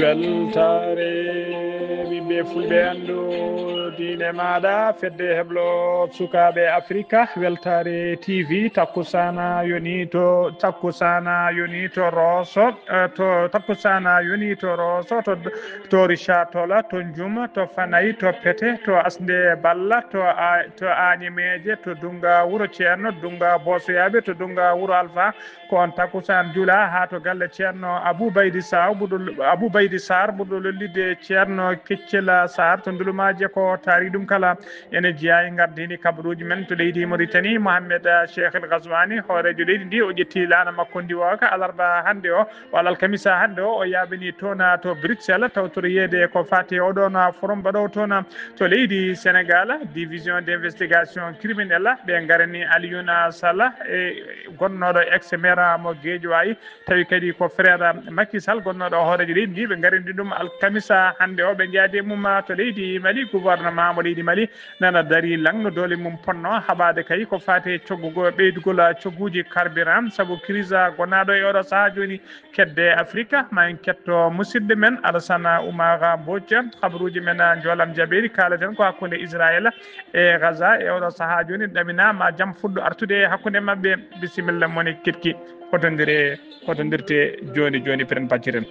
weltare ɓiɓɓe fulɓe andu diine maɗa fedde heblo sukaɓe africa weltare tv takkusana yoni to roso to takkusana yoni to roso to richard tola to juma to fanayi to pete to asde balla to añimeje to dunga wuuro ceerno dunga bosoyaɓe to dunga wuuro alpha ko on takkusan juula ha to galle ceerno aboubaydi sar ɓurɗo lollide ceerno keccela sar to ndulumaji ko taari ɗum kala ene jeeya e gardini kabaruji men to leydi Mauritanie Mohamed Cheikh El Ghazouani hoorejo leydi ndi o ƴetti laana makko ndi o ka alarba hande o walla alkamisa hande o yaɓini toona to Bruxelles tawtoro yeede ko fati oɗon forum mbaɗo toona to leydi Sénégal division d' investigation criminelle ɓe garani Alioune Sall e gonnoɗo ex maire mo Guédiawaye tawi kadi ko frère Macky Sall gonnoɗo hoorejo leydi ndi ɓe garandi ɗum alkamisa hande o ɓe jaadi mum to leydi Mali gouvernement mo leydi Mali nana dari langno dole mum ponno haɓade kay ko fate coggugol ɓeydugol cogguji carburant saabu crise gonaɗo e oɗo saaha joni kedde Afrique ma en ketto musidɗo men Alassane Oumar Mbodj habaruji men jolam jaɓeri kalaten ko hakkude Israël e Gaza e oɗo saaha joni ɗaminama jaam fuɗɗo artude hakkude mabɓe bisimilla moni ketki hotodirte joni piren pacciren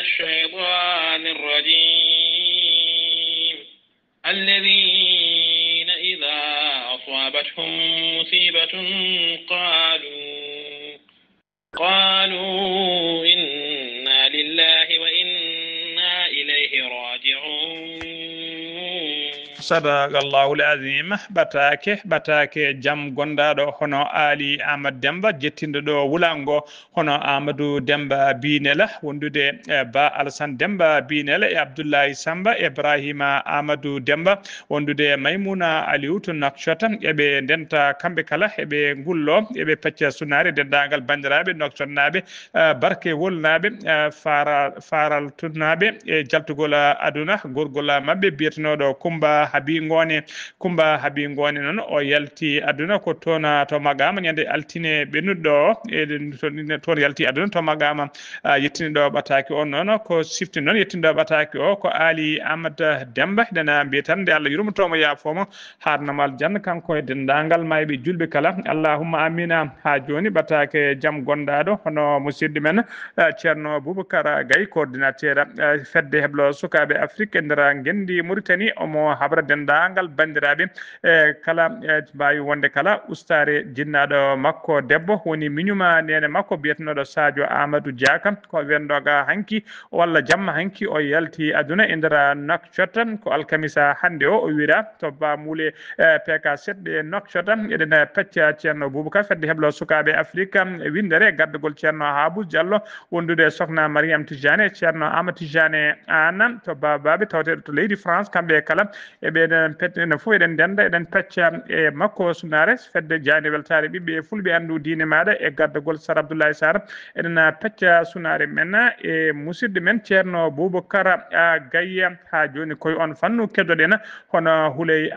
الشيطان الرجيم الذين إذا أصابتهم مصيبة قالوا إنا لله وإنا إليه راجعون صدق الله العظيم batake jam gondaɗo hono Ali Ahmad Demba jettinɗo wulango hono Amadou Demba Binela wondude Ba Alassane Demba Binela e Abdoulaye Samba Ibrahima Amadou Demba wondude Maymouna Aliou to Nouakchott eɓe denta kamɓe kala eɓe gullo eɓe pecca sunare dendagal bandiraɓe Nouakchottnaɓe barke wolnaɓe faral tunnaɓe e jaltugol aduna gorgol mabɓe biyetenoɗo Kumba Habi Ngone noon o yalti aduna ko toona to magama ñande altine ɓennuɗo toon yalti aduna to magama yettiniɗo ɓataki on noon ko sifti noon yettiniɗo ɓataki o ko Ali Ahmad Demba ɗena mbiye tan nde Allah yurmotomo yaafomo harnamal janna kanko e dendagal mayɓe julɓe kala allahumma amina ha joni ɓatake jaam gondaɗo hono musidɗo men ceerno Boubacar Gaye coordinateur fedde heblo sukaɓe Afrique e nder gendi Mauritanie omo habra dendagal bandiraɓe kala mbawi wonde kala ustare jinnaɗo makko debbo woni miñuma nene makko biyetenoɗo Sadio Amadou Diaka ko wendoga hanki walla jamma hanki o yalti aduna e nder Nouakchott ko alkamisa hande o wiira to bamule PK7 Nouakchott eɗen pecca ceerno Boubacar fedde heblo sukaɓe Afrique windere gaddugol ceerno Habou Diallo wondude sokhna Mariame Tidiane ceerno Amadou Tidiane Anne to babaɓe tawteɗo to leydi France kamɓe kala eɓeɗen petene fof eɗen denda eɗen pecca e makko sunare fedde jani weltare ɓiɓɓe fulɓe andu diine maɗa e gaddagol Sar Abdoulaye Sarr eɗen pecca sunare men e musidɗo men ceerno Boubacar Gaye ha joni koye on fannu keddoɗen hono Houleye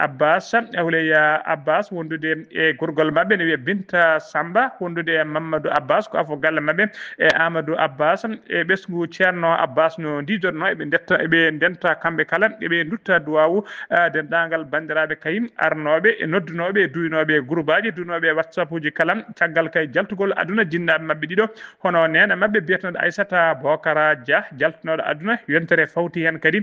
Abbas wondude e gorgol mabɓe ne wiye Binta Samba wondude Mamadou Abbas ko afo galle mabɓe e Amadou Abbas e ɓesgu ceerno Abbas no didorno eɓe denta kamɓe kala eɓe dutta duwawu dendagal bandiraɓe kayim arnoɓe e noddunoɓe e duynoɓe groupe aji duynoɓe whatsapp uji kala caggal kay jaltugol aduna jinnaɓe mabɓe ɗiɗo hono nena mabɓe biyetenoɗo Aissata Bocara Dia jaltunoɗo aduna yontere fawti hen kadi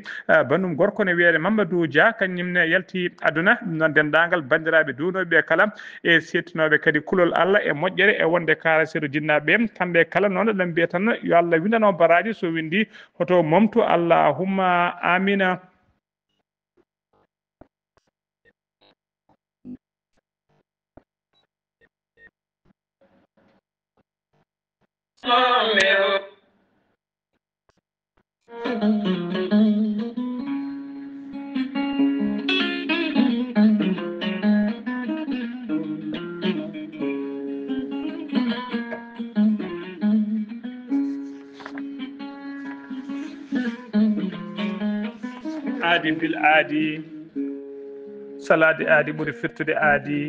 bandum gorko ne wiyede Mamadou Dia kañumne yalti aduna non dendagal bandiraɓe duynoɓe kala e settinoɓe kadi kulol Allah e moƴƴere e wonde karasiru jinnaɓe kamɓe kala noon ɗum mbiya tan yo Allah windano baraji so windi hoto momtu allahumma amina. aadi bil aadi salade aadi ɓuri firtude aadi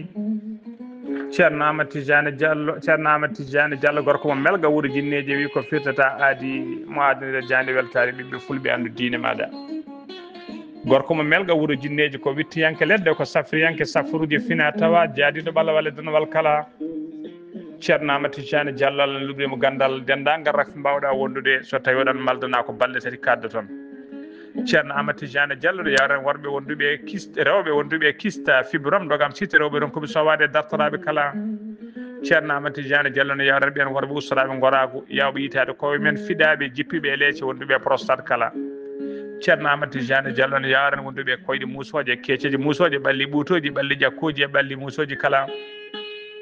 ceerno Amadou Tidiane Diallo gorko mo melga wuuro jinneje wi ko firtata aadi mo adnide jande weltare ɓiɓɓe fulɓe andu diine maɗa gorko mo melga wuuro jinneje ko wittiyanke ledde ko safriyanke safruji fina tawa jaadiɗo ɓalla walla donowal kala ceerno Amadou Tidiane Diallo Allah lubrimo gandal dendagal rafi mbawɗa wondude so tawi oɗon maldana ko balɗe tati kadda toon ceerno Amadou Tidiane Diallo yawren worɓe wonduɓe kista rewɓe wonduɓe kista fibrom dogam site rewɓe ɗon koɓe sowade dartoraɓe kala ceerno Amadou Tidiane Diallo ne yawren ɓen worɓe ustoraɓe goragu yawɓe yitade koye men fiɗaɓe jippiɓe e leece wonduɓe prostate kala ceerno Amadou Tidiane Diallo ne yawren wonduɓe koyɗe musoje kecceji musoje ɓalli ɓuutoji ɓalli jakkuji e ɓalli musoji kala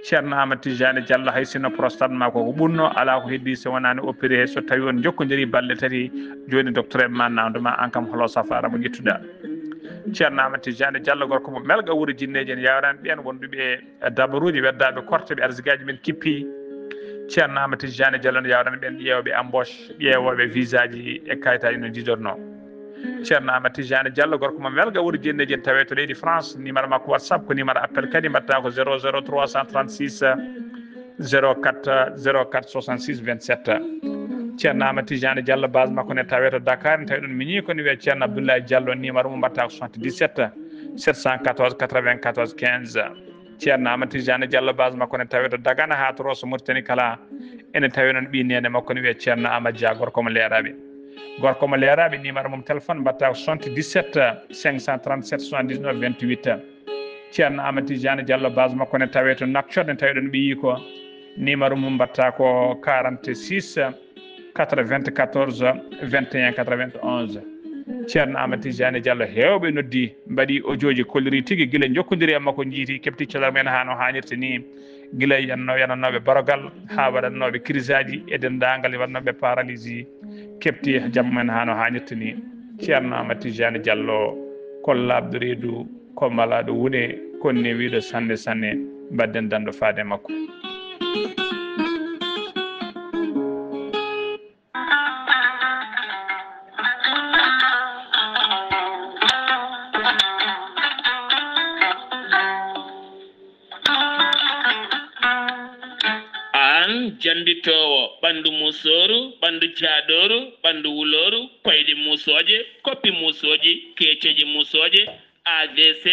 ceerno Amadou Tidiane Diallo hay sinno prostate ma koko ɓurno ala ko heddi so wonani opéré so tawi on jokkodiri balɗe tati joni docteur en ma nawduma an kam holo safara mo ƴettuɗa ceerno Amadou Tidiane Diallo gorko mo melga wuuro jinneji en yawran ɓen wonduɓe dabaruji weddaɓe korteɓe arsigaji men kippi ceerno Amadou Tidiane Diallo ne yawran ɓen ƴeewɓe embauche ƴeewoɓe visa ji e kayitaji no jidorno ceerno Amadou Tidiane Diallo gorko mo melga wuuro jinneji en tawe to leydi France numéro makko WhatsApp ko numéro appel kadi mbatta ko 00 336 04 04 66 27 ceerno Amadou Tidiane Diallo base makko ne tawe to Dakar ne tawi ɗon mini ko ne wiye ceerno Abdoulaye Diallo numéro mo mbatta ko 77 714 94 15 ceerno Amadou Tidiane Diallo base makko ne tawe to Dagana ha to Rosso Mauritanie kala ene tawi noon ɓi nene makko ne wiye ceerno Amadou Dia gorko mo leeraɓe gorko mo leeraɓe numéro mum téléphone mbatta ko 77 537 79 28 ceerno Amadou Tidiane Diallo base makko ne tawe to Nouakchott ne tawi ɗon ɓiyi ko numéro mum mbatta ko 46 94 21 91 ceerno Amadou Tidiane Diallo hewɓe noddi mbaɗi audioji kolliri tigui guila jokkodiri e makko jiiti kepti calal men ha no hannirta ni guila yananoɓe barogal ha waɗannoɓe crise aji e dendagal waɗanoɓe paralysie kepti jamma men ha no hannirta ni ceerno Amadou Tidiane Diallo ko labdo reedu ko malaɗo wuune konni wiɗo sanne sanne mbadden dando faade makko janditowo ɓandu musoru ɓandu caɗoru ɓandu wuloru koyɗe musoje koppi musoji keceji musoje AVC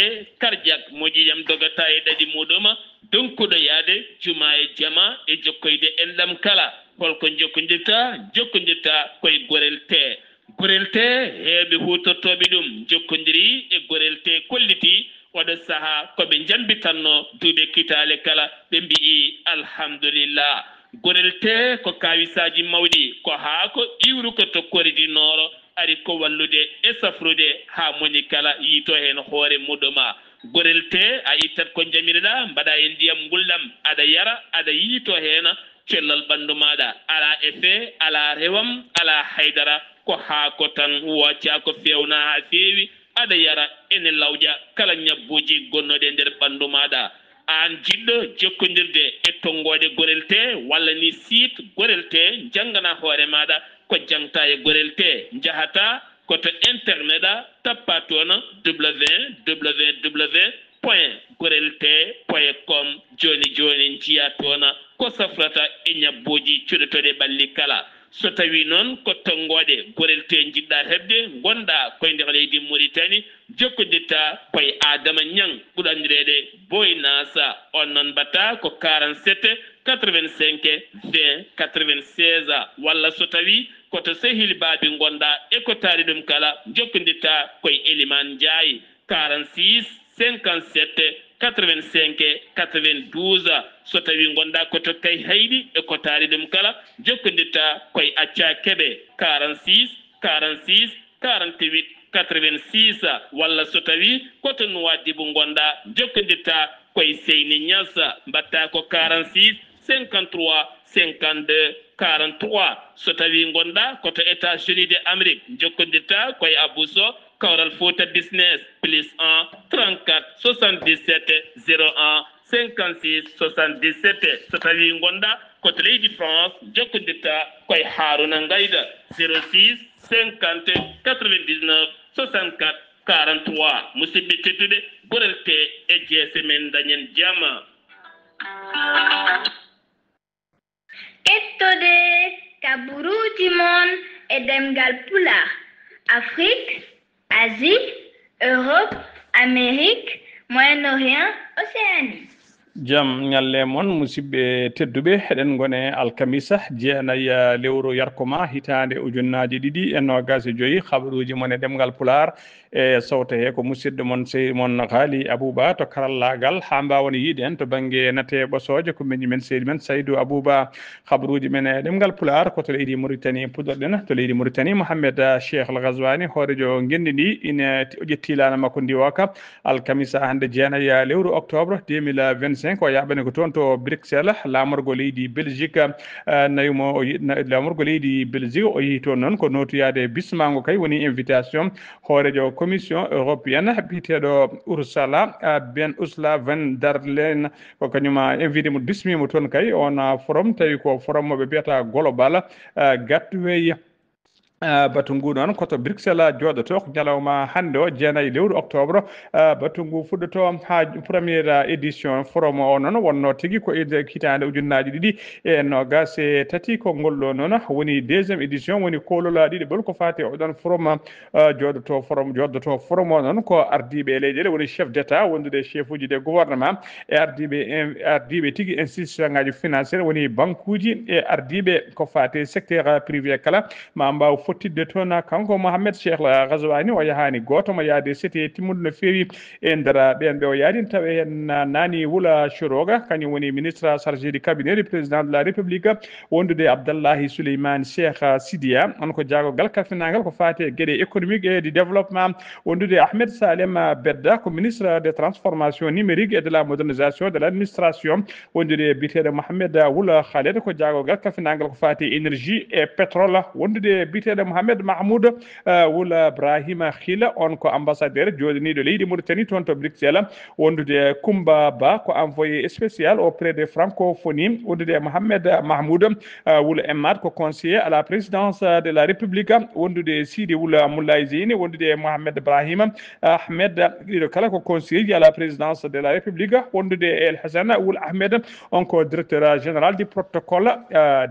cardiaque moƴƴiyam dogata e ɗaɗi muɗuma donkuɗo yaade juma e jama e jokkoyde enɗam kala holko jokkodirta koye gorel te heeɓe hutortoɓe ɗum jokkodiri e gorel te kolliti waɗa saaha koɓe jambitanno duuɓe kitale kala ɓe mbi'i alhamdulillah gorel te ko kawisaji mawɗi ko haa ko iwru ko tokkoridi nooro ari ko wallude e safrude ha moni kala yiito hen hoore muɗuma gorel te a ittat ko jamireɗa mbaɗa e ndiyam ngulɗam aɗa yara aɗa yiito hen cellal ɓandu maɗa ala effet ala rewam ala haydara ko haa ko tan wocca ko fewna ha feewi aɗa yara ene lawƴa kala ñabbuji gonnoɗe nder ɓandu maɗa an jiɗɗo jokkodirde e tonggode gorel te walla ni site gorel te janggana hoore maɗa ko jangta e gorel te jahata koto internet a tappa toon www.gorelte.com joni jiya toon ko safrata e ñabbuji cuɗotoɗe ɓalli kala so tawi noon ko tongoɗe gorel te jiɗɗa heɓde gonɗa koye nder leydi Mauritanie jokkodirta koye Adama Niang ɓuuri andireede Boy Nasa on noon mbatta ko 47 85 20 96 walla so tawi koto sehil baabi gonɗa e ko taari ɗum kala jokkodirta koye Elimane Ndiaye 46 57 85 92 so tawi gonɗa koto kay hayɗi e ko taari ɗum kala jokkodirta koye Acca Keɓe 46 46 48 86 walla so tawi koto Nouadhibou gonɗa jokkodirta koye Seyni Niassa mbatta ko 46 53 52 43 so tawi gonɗa koto États-Unis d'Amérique jokkodirta koye Abousso Kawral Fouta Business +1 34 77 01 56 77 so tawi gonɗa koto leydi France jokkodirta koye Haruna Ngayda 06 50 99 64 43 musidɓe tedduɓe ɓurelte e jeese men dañen jama Ettode kaburuji mon e demgal Pulaar Afrique, Asie, Europe, Amérique, Moyen-Orient, Océanie. jam ñalle mon musidɓe tedduɓe eɗen gone alkamisa jeenayi lewru yarkoma hitande ujunnaji ɗiɗi e nogas e joyyi habaruji mon e ɗemgal Pulaar e sawta he ko musidɗo mon sey mon haali Abouba to karallagal ha mbawon yiide en to banggue nate ɓosoje ko meñi men seydi men Saydou Abouba habaruji men e ɗemgal Pulaar koto leydi Mauritanie puɗɗorɗen to leydi Mauritanie Mohamed Cheikh Al Ghazouani hoorejo gendi ndi ina ƴettilana makko ndi o ka alkamisa hande jeenayi lewru octobre 2025 ko yaɓane ko toon to Bruxelles lamorgo leydi Belgique nayumo lamorgo leydi Belgique o yehi toon noon ko notuyade bismango kay woni invitation hoorejo commission européenne biteɗo Ursula van der Leyen ko kañuma invité mo bismimo toon kay on forum tawi ko forum moɓe mbiyata global gatway batu ngu noon koto Bruxelles jooɗoto ko ñalawma hannde o jeenayi lewru octobre batu ngu fuɗɗoto ha premiére édition forum o noon wonno tigui ko hitande ujunnaji ɗiɗi e nogas e tati ko ngolɗo noon woni deuxiéme édition woni kolola ɗiɗiɓol ko fati oɗon forum jooɗoto forum o noon ko ardiɓe leyɗele woni chef d' état wondude chef uji de gouvernement e ardiɓe tigui institution ngaji financiére woni banque uji e ardiɓe ko fati secteur privé kala ma mbaw fottidde toon kanko Mohamed Cheikh Al Ghazouani o yahani goto mo yaade seti timmude no feewi e nder ɓen ɓe o yaadi tawi hen nani Wula Choroga kañum woni ministre chargé du cabinet du président de la république wondude Abdallahi Souleymane Cheikh Sidia on ko jaagogal kalfinagal ko fati e gueɗe économique et du développement wondude Ahmed Salem Bedda ko ministre des transformations numériques et de la modernisation de l'administration wondude biteɗo Mohamed Wula Khaled ko jaagogal kalfinagal ko fati énergie et pétrole wondude biteɗo Mohamed Mahmoud Wula Brahima Khila on ko ambassadeur joɗaniɗo leydi Mauritanie toon to Bruxelles wondude Koumba Ba ko envoyé spécial auprès des francophonie wondude Mohamed Mahmoud Wula Emad ko conseiller à la présidence de la République wondude Sidi Wula Moulay Zeyni wondude Mohamed Brahima Ahmed ɗiɗo kala ko conseiller à la présidence de la République wondude El Hassan Wula Ahmed on ko directeur général du protocole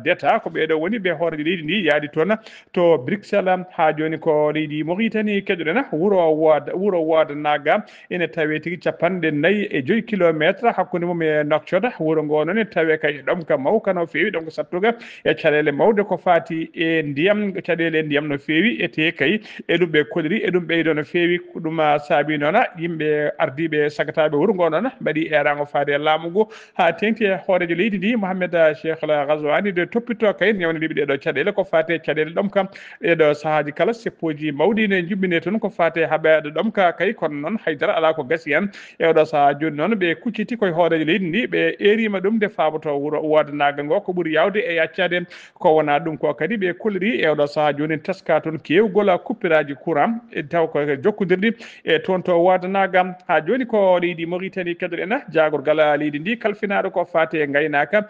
d'état ko ɓeɗo woni ɓe hoore leydi ndi yaadi toon to Bruxelles ha joni ko leydi Mauritanie keɗoɗen wuro Wade Naga ene tawe tigui 45 kilométre hakkude mum e Nouakchott wuro ngo noon e tawe kay ɗom ka mawka no fewi ɗum ko sattuga e caɗele mawde ko fati e ndiyam caɗele ndiyam no fewi e te kay e ɗum ɓe koliri e ɗum ɓeydo no fewi ɗum saabi noon yimɓe ardiɓe sagataɓe wuro ngo noon mbaɗi erago faade e laamu ngu ha tengti e hoorejo leydi ndi Mohamed Cheikh Al Ghazouani de toppito kay ñawniriɓe ɗeɗo caɗele ko fate caɗele ɗom kam ɗeɗo saahaji kala seppoji mawɗi ne jubbine toon ko fate haɓede ɗom ka kay kono noon haydara ala ko gasi hen e oɗo saaha joni noon ɓe kucciti koye hoorejo leydi ndi ɓe erima ɗum nde faboto wuro Wade Naga ngo ko ɓuuri yawde e yaccade ko wona ɗum ko kadi ɓe kolliri e oɗo saaha joni teska toon kewgol kuppiraji courant e taw ko jokkodirɗi e toon to Wade Naga ha joni ko leydi Mauritanie kedoɗen jagorgal leydi ndi kalfinaɗo ko fate gaynaka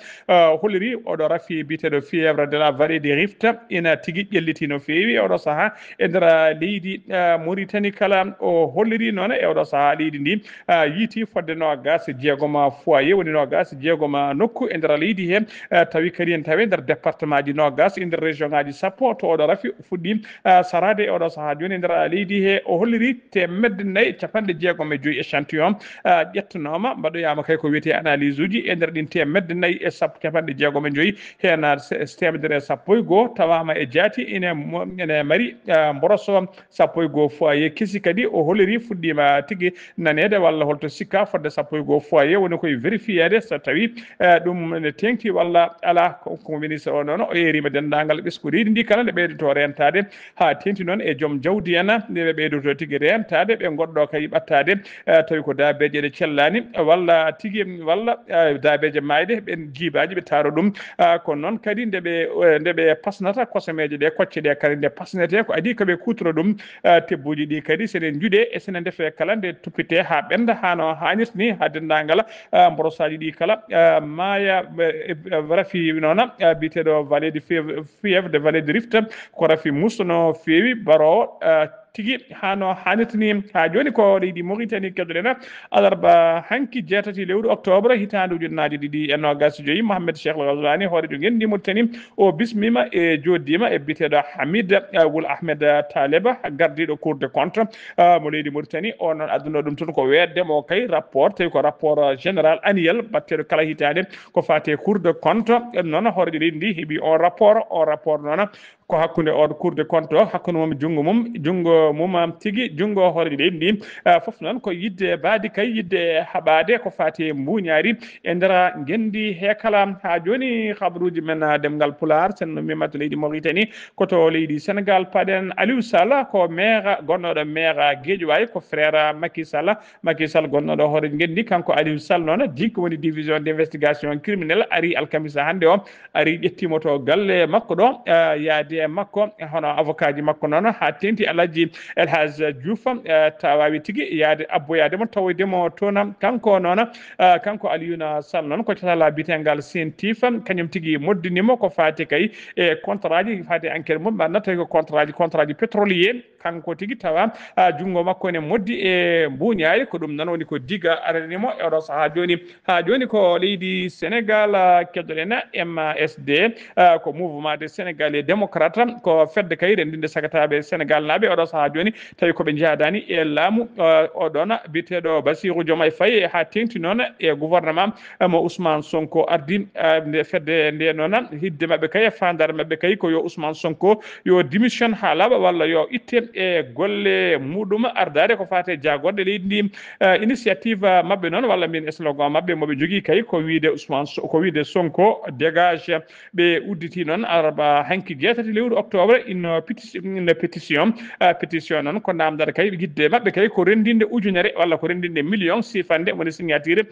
holliri oɗo rafi biteɗo fièvre de la vallée des Rifts ina tigui ƴelliti no feewi oɗo saha e nder leydi Mauritanie kala o holliri noon e oɗo saha leydi ndi yiiti fodde nogas jeegoma foyer woni nogas jeegoma nokku e nder leydi he tawi kadi en tawi nder département ji nogas e nder région ngaji sappo to oɗo rafi fuɗɗi sarade e oɗo saha joni e nder leydi he o holliri 195 échantillon ƴettanoma mbaɗoyama kay ko wiyete analyse uji e nder ɗin 195 hen temedere sappo e goho tawama e jaati ene mari mboroso sappo e goho foyer kesi kadi o holliri fuɗɗima tigui nanede walla holto sikka fodde sappo e goho foyer woni koye vérifiede so tawi ɗum ne tengti walla ala ko ministre o noon o yerima dendagal ɓesgu leydi ndi kala nde ɓeydoto rentade ha tengti noon e joom jawdi en ndeɓe ɓeydoto tigui rentade ɓe goɗɗo kay ɓattade tawi ko dabeje ɗe cellani walla tigui walla dabeje mayde ɓen jiibaji ɓe taaro ɗum kono noon kadi ndeɓe pasnata kosameje ɗe kocce ɗe kadi nde pasnete ko adi koɓe kutoro ɗum tebbuji ɗi kadi sene juuɗe e sene ndefe kala nde tuppite ha ɓenda hano hannirta ni ha dendagal mborosaji ɗi kala maya rafi noona biteɗo vallée de fièvre de vallée de rift ko rafi musto no feewi barowo tigi hano hannirtani ha joni ko leydi Mauritanie keddoɗen alarba hanki 6 lewru octobre hitande ujunnaje ɗiɗi e nogas joyi Mohamed Cheikh Ghazouani hoorejo gendi Mauritanie o bismima e joddima e biteɗo Hamid Wul Ahmed Taleba gardiɗo Cour des comptes mo leydi Mauritanie o noon adduno ɗum toon ko weddemo kay rapport tawi ko rapport général annuel batteɗo kala hitande ko fate Cour des comptes noon hoorejo leydi ndi heeɓi on rapport noon ko hakkude on Cour des comptes o hakkude mum jungo mum tigi jungo hoorejo leydi ndi foof noon ko yidde baadi kay yidde haɓade ko fati mbuñaari e nder gendi he kala ha joni habaruji men demgal Pulaar sen no mimata leydi Mauritanie koto leydi Sénégal paɗen Aliou Sall ko maire gonnoɗo maire Guédiawaye ko frère Macky Sall gonnoɗo hoorejo gendi kanko Aliou Sall noon jinko woni division d' investigation criminelle ari alkamisa hande o ari ƴettimo to galle makko ɗo yaade makko hono avocat ji makko noon ha tenti Alhaji Elhaj Diouf ta wawi tigui yaade abboyademo tawoydemo toon kanko noon kanko Alioune Sall noon ko catala bitengal sentif kañum tigui moddinimo ko fati kay e contrat ji fati enquête mum ɓanna tawi ko contrat ji pétrolier kanko tigui tawa jungo makko ne moddi e mbuñaari ko ɗum noon woni ko diga aranimo e oɗo saaha joni ha joni ko leydi Sénégal keddoɗen MSD ko mouvement de Sénégalais démocrate ko fedde kay rendinde sagataɓe Sénégal naaɓe oɗo saaha joni tawi koɓe jahadani e laamu oɗon biteɗo Bassirou Diomaye Faye ha tengti noon e gouvernement mo Ousmane Sonko ardi nde fedde nde noon hidde mabɓe kay fandare mabɓe kay ko yo Ousmane Sonko yo démission ha laaɓa walla yo itte e golle muɗum ardade ko fate jagorde leydi ndi initiative mabɓe noon walla min slogan mabɓe moɓe jogui kay ko wiide Sonko dégage ɓe udditi noon araba hanki 6 lewru octobre une pétition noon ko namdata kay yidde mabɓe kay ko rendinde ujunere walla ko rendinde million sifande woni signature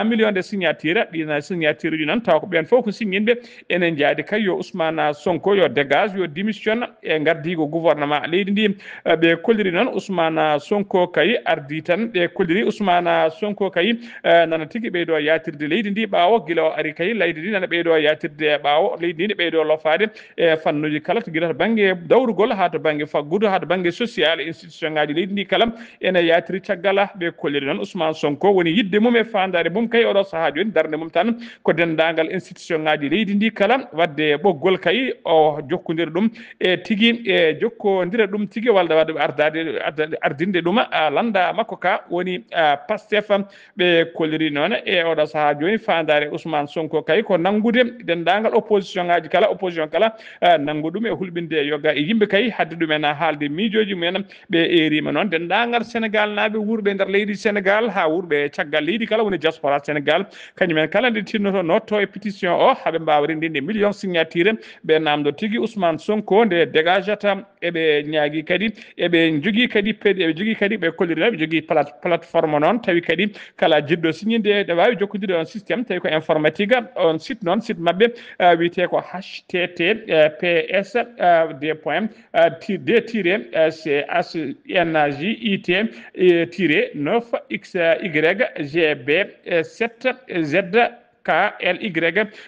million de signature ɗina signature uji noon taw ko ɓen fof ko signinde enen jaadi kay yo Ousmane Sonko yo dégage yo démission e gardigo gouvernement leydi ndi ɓe kolliri noon Ousmane Sonko kay ardi tan ɓe kolliri Ousmane Sonko kay nana tigui ɓeydo yatirde leydi ndi ɓawo guila o ari kay leydi ndi nana ɓeydo yatirde ɓawo leydi ndi ɓeydo lofade e fannuji kala to guila to banggue dawrugol ha to banggue faggudu ha to banggue social e institution ngaji leydi ndi kala ene yatiri caggal ɓe kolliri noon Ousmane Sonko woni yidde mum e fandare mum kay oɗo saaha joni darde mum tan ko dendagal institution ngaji leydi ndi kala wadde ɓoggol kay o jokkodira ɗum e tigui e jokkodira ɗum tigui walla wadde ardinde ɗum landa makko ka woni Pastef ɓe kolliri noon e oɗo saaha joni fandare Ousmane Sonko kay ko nangude dendagal opposition ngaji kala opposition kala nangu ɗum e hulɓinde yoga e yimɓe kay hadde ɗumen haalde miijoji mumen ɓe erima noon dendagal Sénégal naaɓe wurɓe nder leydi Sénégal ha wurɓe caggal leydi kala woni diaspora Sénégal kañumen kala nde tinnoto notto e pétition o haaɓe mbawa rendinde million signature ɓe namdo tigui Ousmane Sonko nde dégagata eɓe ñaagui kadi eɓe jogui kadi ɓe kollirino ɓe jogui plateforme noon tawi kadi kala jiɗɗo signinde ɗe wawi jokkodire on systéme tawi ko informatique on site noon site mabɓe wiyete ko https d-chnjit-9xygb7z KLY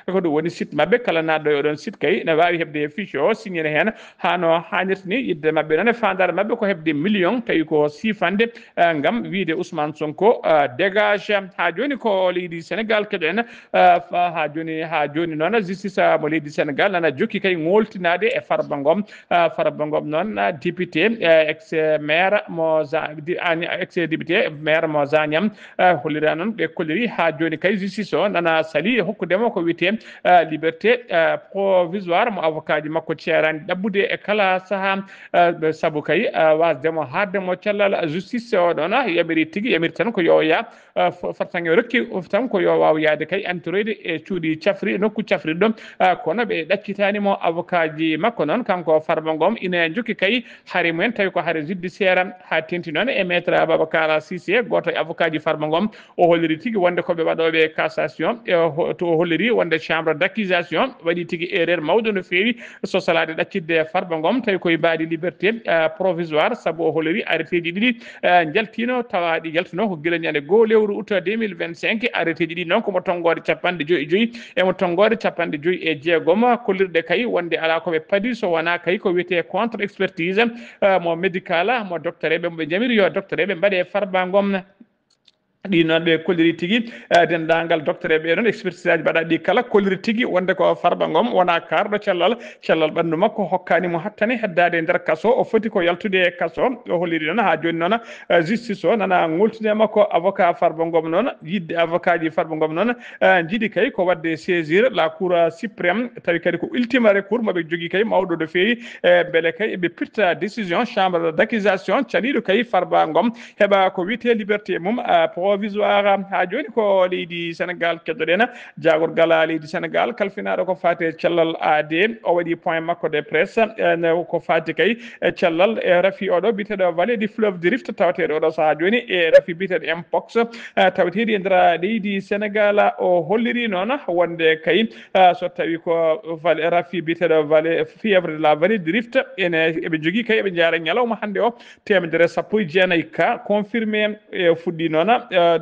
ko ɗum woni site mabɓe kala naɗɗo e oɗon site kay ne wawi hebde fiche o signere hen hano hannirta ni yidde mabɓe noon e fandare mabɓe ko hebde million tawi ko sifande gam wiide Ousmane Sonko dégage ha joni ko leydi Sénégal keɗen ha joni noon justice mo leydi Sénégal nana jokki kay ngoltinade e Farba Ngom noon député ex maire mo ex député maire mo Zagnam hollira noon ɓe kolliri ha joni kay justice o nana sali hokkudemo ko wiyete liberté provisoire mo avocat ji makko ceerani ɗabbude e kala saaha saabu kay wasdemo haddemo cellal justice o ɗon yamiri tigui yamiri tan ko yo ya fartange rokki tan ko yo waw yaade kay antoroyde e cuuɗi cafri nokku cafriɗo ɗum kono ɓe ɗaccitanimo avocat ji makko noon kanko Farba Ngom ina jokki kay haare mumen tawi ko haare judiciaire ha tenti noon e maître Babacar Cissé goto e avocat ji Farba Ngom o holliri tigui wonde koɓe waɗoɓe cassation to o holliri wonde chambre d' accusation waɗi tigui erreur mawɗo no fewi so salade ɗaccidde Farba Ngom tawi koye mbaadi liberté provisoire saabu o holliri arrêté ji ɗiɗi jaltino tawaɗi jaltino ko guila ñande goho lewru août 2025 arrêté ji ɗi noon komo tonggode 55 emo tonggode 56 kollirɗe kay wonde ala koɓe paadi so wona kay ko wiyete contre expertise mo médical mo docteur eɓe moɓe jamiri yo docteur eɓe mbaɗe Farba Ngom ɗi noon ɓe kolliri tigui dendagal docteur eɓe noon expertise aji mbaɗa ɗi kala kolliri tigui wonde ko Farba Ngom wona karɗo cellal ɓandu makko hokkanimo hattane heddade nder kaso o foti ko yaltude e kaso o holliri noon ha joni noon justice o nana ngoltine makko avocat Farba Ngom noon yidde avocat ji Farba Ngom noon jiiɗi kay ko wadde saisir la cour suprême tawi kadi ko ultime recours moɓe jogui kay mawɗo do fewi beele kay eɓe pirta décision chambre d' accusation caliɗo kay Farba Ngom heɓa ko wiyete liberté mum provisoire ha joni ko leydi Sénégal keddoɗen jagorgal leydi Sénégal kalfinaɗo ko fati cellal AD o waɗi point makko de presse ko fati kay cellal e rafi oɗo biteɗo vallée du fleuve du Rift tawateɗo oɗo saaha joni e rafi biteɗo Mpox tawateɗi e nder leydi Sénégal o holliri noon wonde kay so tawi ko rafi biteɗo vallée fièvre de la vallée du Rift ene eɓe jogui kay eɓe jaara ñalawma hande o 119 cas confirmé e fuɗɗi noon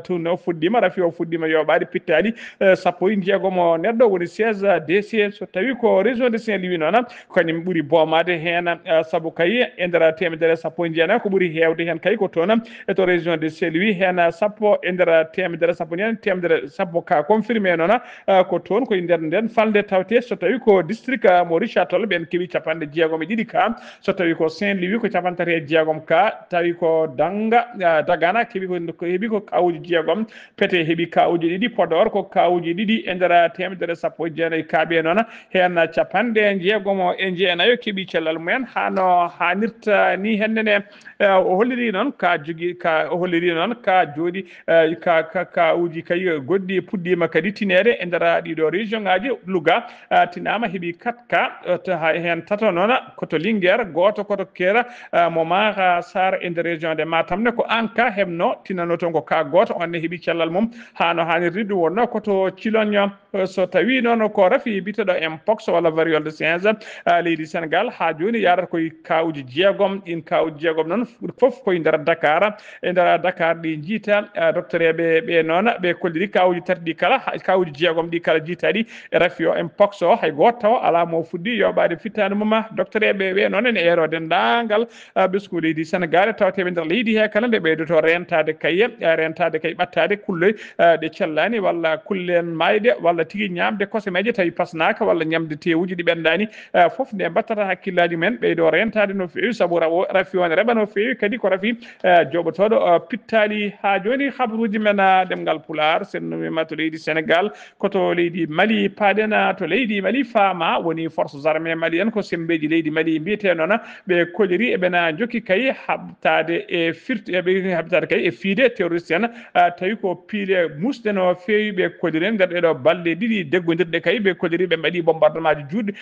tun o fuɗɗima rafi o fuɗɗima yoɓade pittali 16 neɗɗo woni 16 décès so tawi ko région de Saint-Louis noon kañum ɓuuri boomade hen saabu kay e nder 119 ko ɓuuri hewde hen kay ko toon e to région de Saint-Louis hen 10 e nder 110 cas confirmé noon ko toon koye nder nden falde tawte so tawi ko district mo Richard Toll ɓen keeɓi 62 cas so tawi ko Saint-Louis ko 36 cas tawi ko Dagana heeɓi ko kawuji jeegom pete heeɓi kawuji ɗiɗi Podor ko kawuji ɗiɗi e nder 119 kaaɓe noon hen 56 keeɓi cellal mumen hano hannirta ni hennene o holliri noon ka jooɗi kawuji kay goɗɗi puɗɗima kadi tinede e nder ɗiɗo région ngaji Louga tinama heeɓi 4 cas hen tato noon koto Linguére goto koto Kera mo Mara Sar e nder région de Matam ne ko an ka hebno tinano toon ko ka goto onne heeɓi cellal mum hano hannirde ɗum wonno koto Cilogno so tawi noon ko rafi biteɗo Mpox walla variole de singe leydi Sénégal ha joni yarata koye kawuji jeegom ɗin kawuji jeegom noon foof koye nder Dakar e nder Dakar ɗi jiita docteur eɓe ɓe noon ɓe kolliri kawuji tati ɗi kala kawuji jeegom ɗi kala jiitaɗi e rafi o Mpox o hay goto taw ala mo fuɗɗi yoɓade fittade mum docteur eɓe ɓe noon ene ero dendagal ɓesgu leydi Sénégal tawateɓe nder leydi he kala nde ɓeydoto rentade kay ɓattade kulle ɗe cellani walla kullen mayde walla tigui ñamde kosemeje tawi pasnaka walla ñamde tewuji ɗi ɓendani foof nde battata hakkillaji men ɓeydo rentade no fewi saabu rafi on reɓa no fewi kadi ko rafi joɓotoɗo pittali ha joni habaruji men ɗemgal Pulaar sennumima to leydi Sénégal koto leydi Mali paɗen to leydi Mali fama woni forces armées Mali en ko sembeji leydi Mali mbiyete noon ɓe kolliri eɓena jokki kay habtade e habtade kay e fiide terroriste en tawi ko piile musɗe no fewi ɓe kolliri nder ɗeɗo balɗe ɗiɗi deggodirɗe kay ɓe kolliri ɓe mbaɗi bombardement ji juɗɗi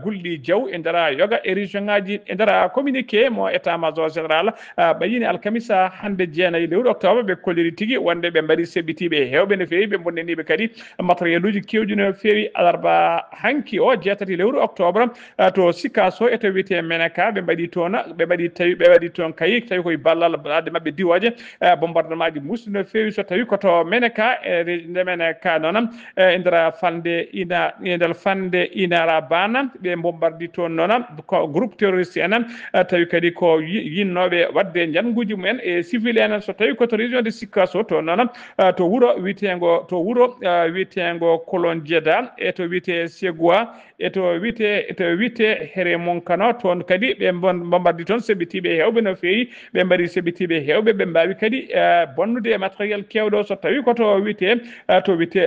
gulɗi jaw e nder yoga e région ngaji e nder communiqué mo état major général Sall ɓayini alkamisa hande jeenayi lewru octobre ɓe kolliri tigui wonde ɓe mbaɗi seɓɓitiɓe hewɓe no fewi ɓe bonnaniɓe kadi matériel uji kewɗi no fewi alarba hanki o jeetati lewru octobre to Sikasso e to wiyete Menaka ɓe mbaɗi toon ɓe mbaɗi toon kayi tawi koye ballal adde mabɓe diwoje bombardement ji musdi no fewi so tawi koto Menaka nde Menaka noon e nder fande Inara Bana ɓe bombardi toon noon ko groupe terroriste enen tawi kadi ko yinnoɓe wadde janguji mumen e civil enen so tawi koto région de Sikasso to noon to wuuro wiyetego Kolon Dieda e to wiyete Segua e to wiyete Here Monkano toon kadi ɓe bombardi toon seɓɓitiɓe hewɓe no fewi ɓe mbaɗi seɓɓitiɓe hewɓe ɓe mbawi kadi bonnude e matériel kewɗo so tawi koto wiyete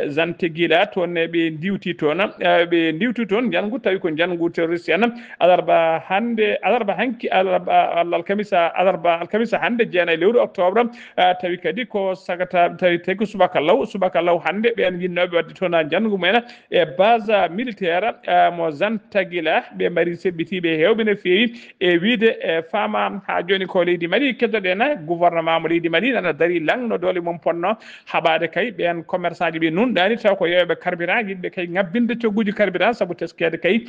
Zanteguila toon ɓe diwti toon jangu tawi ko jangu terroriste en alarba alkamisa hande jeenayi lewru octobre tawi kadi ko sagata tawi ko subaka law hande ɓen yinnoɓe wadde toon jangu mumen e base militaire mo Zanteguila ɓe mbaɗi seɓɓitiɓe hewɓe no fewi e wiide e fama ha joni ko leydi Mali keddoɗen gouvernement mo leydi Mali nana daari langno dole mum ponno haɓade kay ɓen commerçant ji ɓe nunɗani taw ko yeyoɓe carburant yimɓe kay ngabbinde cogguji carburant saabu teskede kay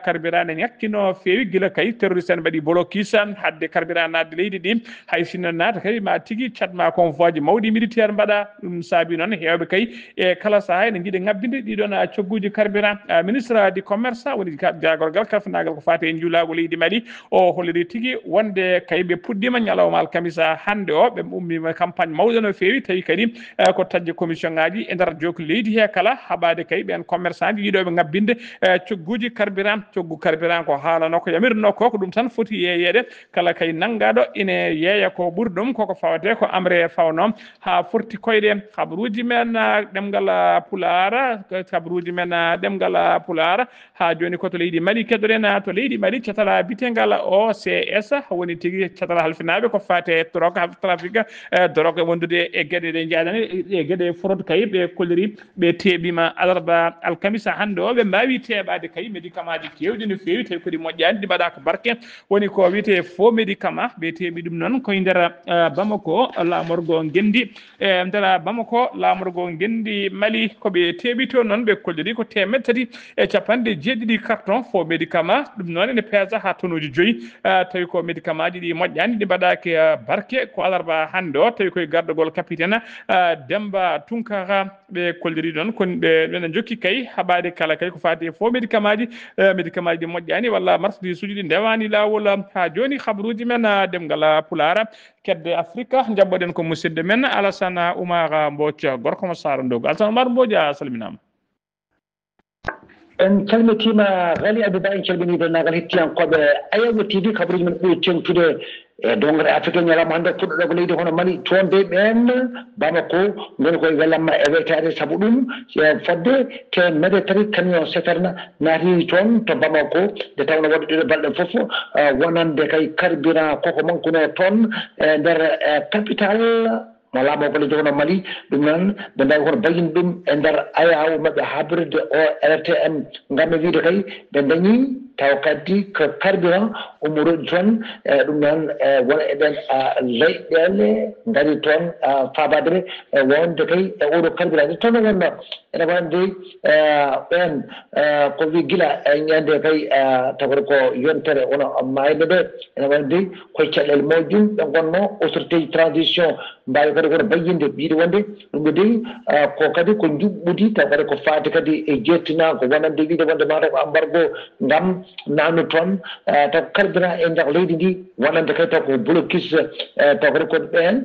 carburant ne ñakkino fewi guila kay terroriste en mbaɗi blocus hadde carburant nadde leydi ɗi hay sinno naata kay ma tigui catma convoi ji mawɗi militaire mbaɗa ɗum saabi noon hewɓe kay e kala saaha ene jiiɗe ngabbinde ɗiɗon cogguji carburant ministre du commerce woni jagorgal kafnagal ko fati e juulago leydi Mali o holliri tigui wonde kay ɓe puɗɗima ñalawma alkamisa hande o ɓe ummima campagne mawɗo no fewi tawi kadi ko tadde commission ngaji e nder jokku leydi he kala haɓade kay ɓen commerçant ji yiiɗoɓe ngabbinde cogguji carburant coggu carburant ko haalano ko yamirno ko ɗum tan foti yeyede kala kay nanggaɗo ine yeeya ko ɓuuri ɗum koko fawate ko amre fawno ha forti koyɗe habaruji men ɗemgal Pulaar ha joni koto leydi Mali keddoɗen to leydi Mali catala bitegal OCS woni tigui catala halfinaɓe ko fate trafic drogue wondude e gueɗe ɗe jaadani e gueɗe fraude kay ɓe kolliri ɓe teɓima alarba alkamisa hande o ɓe mbawi teɓade kay médicament ji kewɗi no fewi tawi kodi moƴƴani ɗi mbaɗa ko barke woni ko wiyete faux médicament ɓe teɓi ɗum noon koye nder Bamako lamorgo Guendi e nder Bamako lamorgo Guendi Mali koɓe teɓi toon noon ɓe kolliri ko 350 carton faux médicament ɗum noon ene peesa ha tonnuji 5 tawi ko médicament ji ɗi moƴƴani ɗi mbaɗaki barke ko alarba hande o tawi koye gardogol capitaine Demba Tunkara ɓe kolliri ɗon ɓe jokki kay haɓade kala kay ko fati faux médicament ji ɗi moƴƴani walla marchandise uji ɗi ndewani lawol ha joni habaruji men demgal Pulaar kedde Afrique jabboɗen ko musidɗo men Alassane Oumar Mbodj gorko mo Sara Ndogo Alassane Oumar Mbodj a salminama. en calmitima Ghali Abouba en calmini dennagal hettiyankoɓe Ayago TV kabaruji men ɓuri tengtude e dongre Afrique ñalawma hande fuɗɗoɗo ko leydi hono Mali toon de ɓen Bamako goni koye wellamma e weytade saabu ɗum fodde temedde tati camion citerne naati toon to Bamako nde tawno waɗi ɗiɗo balɗe foof wonande kay carburant koko mankuno toon e nder capital mo laamo ko leydi hono Mali ɗum noon ɓe mbawi kono bayini ɗum e nder ayaw maɓɓe habirde o RTM ngam wiide kay ɓe dañi taw kadi ko carburant umuroji toon ɗum noon wona eɗen leyɗele ngari toon fabadere wonde kay e oɗo carburant toon wonno ene wonde ɓen ko wi gila ñande kay tawata ko yontere wono mayde ɓe ene wonde koye caɗele moƴƴum ɓe gonno autorité ji transition mbawi kadi kono bayyinde ɓiɗo wonde ɗum ɓe dewi ko kadi ko juɓɓudi taw kadi ko faade kadi e jettina ko wonande wiide wonde mataw ko embargo ngam nanno toon taw carburant e nder leydi ndi wonande kadi taw ko blocus taw kadi koɓe ɓen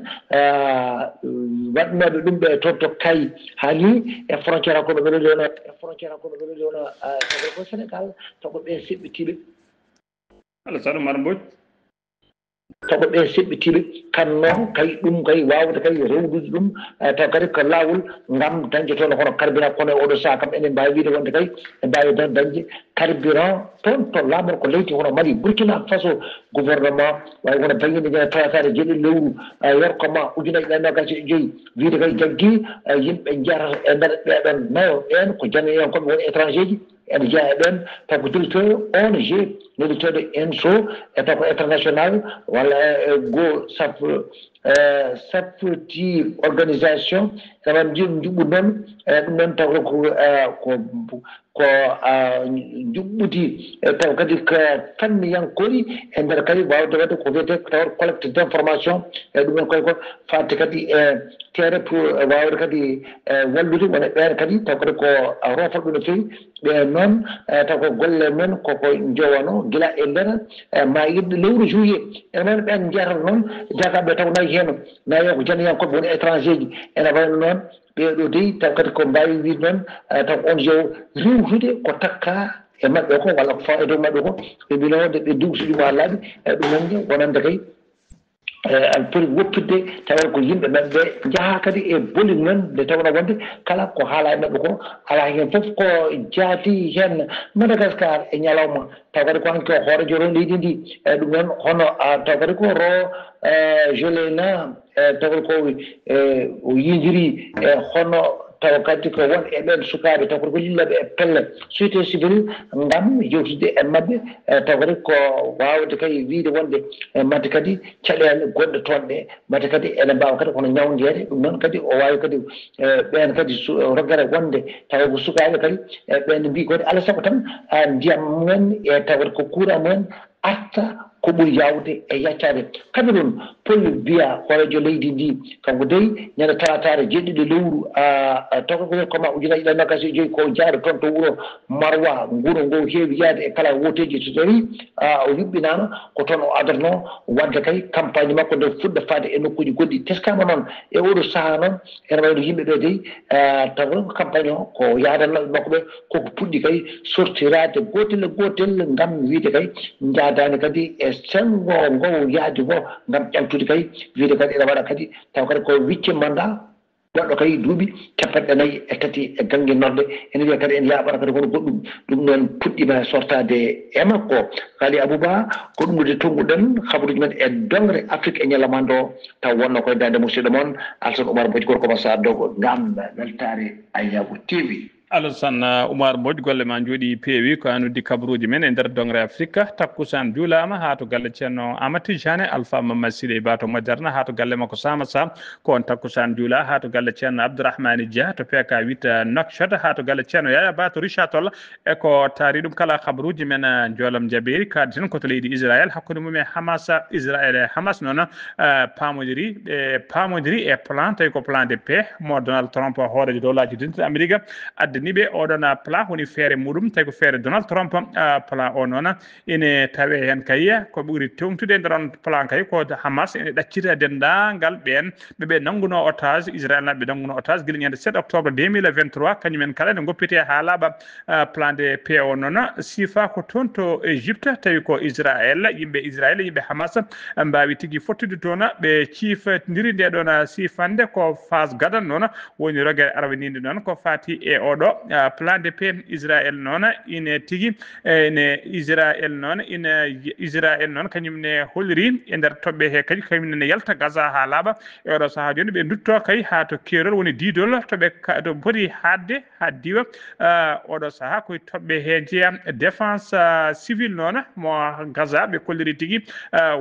waɗnoɓe ɗum ɓe toon to kay haali e frontiére hakkude ɓe ɗo wona taw ko Sénégal taw ko ɓen seɓɓitiɓe Alassane Oumar Mbodj taw ɓe seɓɓitiɓe kanno kay ɗum kay wawde kay rewdude ɗum taw kadi ko lawol ngam dañde toon hono carburant kono e oɗo saha kam enen mbawi wiide wonde kay ɓe mbawi tan dañde carburant toon to laamor ko leydi hono Mali Burkina Faso gouvernement wawi hono bayyinde ñande tawatade jeeɗi lewru yorkoma ujunaje ɗe nogas e joyyi wiide kay jaggui yimɓe jeyata e nder ɓeɗon nayo ɓen ko jamiyankoɓe woni étranger ji ene jeeya ɗen taw ko directeur ONG no directeur de ENSO e taw ko international walla go sapti organisation ene juɓɓu noon ɗum noon taw ko juɓɓuti taw kadi ko fanniyankori e nder kadi wawde wadde ko wiyete taw collecte d' information e ɗum noon koy ko fadde kadi e terre pour wawde kadi wallude wona ɓen kadi taw kadi ko rofal ɗum no fewi ɓe noon taw ko golle men koko jowano gila e nder ma yidde lewru juillet ene noon ɓen jeyata noon jagaɓe taw nayi hen nayi ko janiyankoɓe woni étranger ji ene wayno noon ɓeɗo dey taw kadi ko mbawi wiide noon taw on jew rewtude ko takka e maɓɓe ko walla ko fawa e dow maɓɓe ko ɓe mbino de ɓe dugsuɗi mo laaɓi ɗum noon wonande kay an poti woppidde tawa ko yimɓe maɓɓe jaaha kadi e bolin men nde tawno wonde kala ko haala e maɓɓe ko ala hen fof ko jaati hen Madagascar e ñalawma taw kadi ko hanke hoorejo ro leydi ndi ɗum noon hono taw kadi ko ro jolena taw ko o yidiri hono taw kadi ko won e ɓen sukaɓe taw ko lillaɓe e pelle société civil ngam yewtude e maɓɓe taw kadi ko wawde kay wiide wonde mate kadi caɗele gonɗe toon ɗe mate kadi ene mbawa kadi kono ñawdede ɗum noon kadi o wawi kadi ɓen kadi roggere wonde taw ko sukaɓe kadi ɓen mbi kodi alaa saago tan ndiyam mumen e tawat ko courant mumen arta ko ɓuri yawde e yaccade Cameroun Paul Biya horejo leydi ndi kanko dey ñande talatare jeeɗiɗo lewru taw ko koma ujunaji ɗiɗi nogas e joyyi ko jaade toon to wuuro Marwa nguuro ngo heewi yaade e kala woteji so tawi o yuɓɓinama ko toon o adatno wadde kay campagne makko nde fuɗɗa fade e nokkuji goɗɗi teskama noon e oɗo saaha noon ene wayno yimɓeɓe dey taw campagne o ko yadannoɓe makko ɓe koko puɗɗi kay sortirade gotel ngam wiide kay jaadani kadi e sengo ngo yaadi ngo ngam ƴamtude kay wiide kadi ene waɗa kadi taw kadi ko wicce mandat goɗɗo kay duuɓi 43 e ganguinorde ene wiya kadi en yaɓata kadi kono goɗɗum ɗum noon puɗɗima sortade e makko Kali Abouba ko ɗum de tonguɗen habaruji men e dongre Afrique e ñalamande o taw wonno koye dande musidɗo moon Alassane Oumar Mbodji gorko mo sa dogo ngam weltare Ayabu TV. Alassane Oumar Mbodji golle ma jooɗi peewi ko anuddi kabaruji men e nder dongre Afrique takkusan juulama ha to galle ceerno Amady Tijani Alpha Mamadou Sidey Bato Moderna ha to galle makko Sama Sam ko on takkusan juula ha to galle ceerno Abdourahmane Dia to PK 8 Nouakchott ha to galle ceerno Yaya Bato Richard Toll e ko taari ɗum kala kabaruji men joolam jaberi kaddi tan koto leydi Israël hakkude mum e Hamas Israël e Hamas noon pamodiri e plan tawi ko plan de paix mo Donald Trump hoorejo dowlaji dunde Amérique addani ɓe oɗon plan woni feere muɗum tawi ko feere Donald Trump plan o noon ene tawe hen kay ko ɓuri tewtude nder on plan kay ko Hamas ene ɗaccita dendagal ɓen ɓeɓe nangguno otage Israël naɓe nangguno otage guila ñande 7 octobre 2023 kañumen kala ne goppite ha laaɓa plan de paix o noon sifa ko toon to Égypte tawi ko Israël yimɓe Hamas mbawi tigui fottude toon ɓe ciifodiri nde ɗon sifande ko phase gadan noon woni rogere arwanide noon ko fati e oɗo plan de paix Israël noon ine tigui Israël noon kañumne holliri e nder toɓɓe he kadi kañumne yalta Gaza ha laaɓa e oɗo saaha joni ɓe dutto kay ha to keerol woni didol toɓe to poti hadde ha diwa oɗo saaha koye toɓɓe he jeeya défense civil noon mo Gaza ɓe kolliri tigui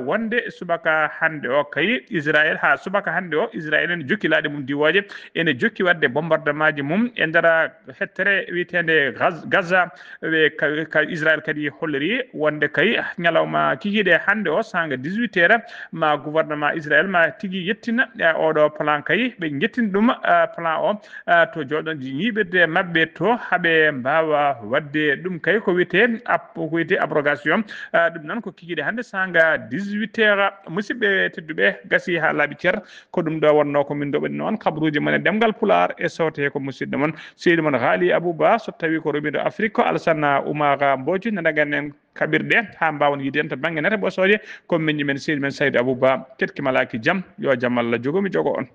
wonde subaka hande o kay Israël ha subaka hande o Israël ene jokki laaɗe mum diwoje ene jokki wadde bombardement ji mum e nder hettere witende Gaza ka Israël kadi holliri wonde kay ñalawma kikiɗe hande o sanga 18 heures ma gouvernement Israël ma tigui yettina oɗo plan kay ɓe jettin ɗum plan o to joɗon ñiɓirde mabɓe to haaɓe mbawa wadde ɗum kay ko wiyete abrogation ɗum noon ko kikiɗe hande sanga 18 heures musidɓe tedduɓe gasi ha laaɓi ceer ko ɗum ɗo wonno ko min doɓani noon kabaruji mon e ɗemgal Pulaar e sawte ko musidɗo mon seydi mon Haali Abouba so tawi ko romiɗo Afrique ko Alassane Oumar Mbodji nanagan kaɓirɗe ha mbawon yiiden to banggue nete ɓosoje ko miñi men seydi men Saydou Abouba ketkima laaki jaam yo jaam Allah jogomi jogo on.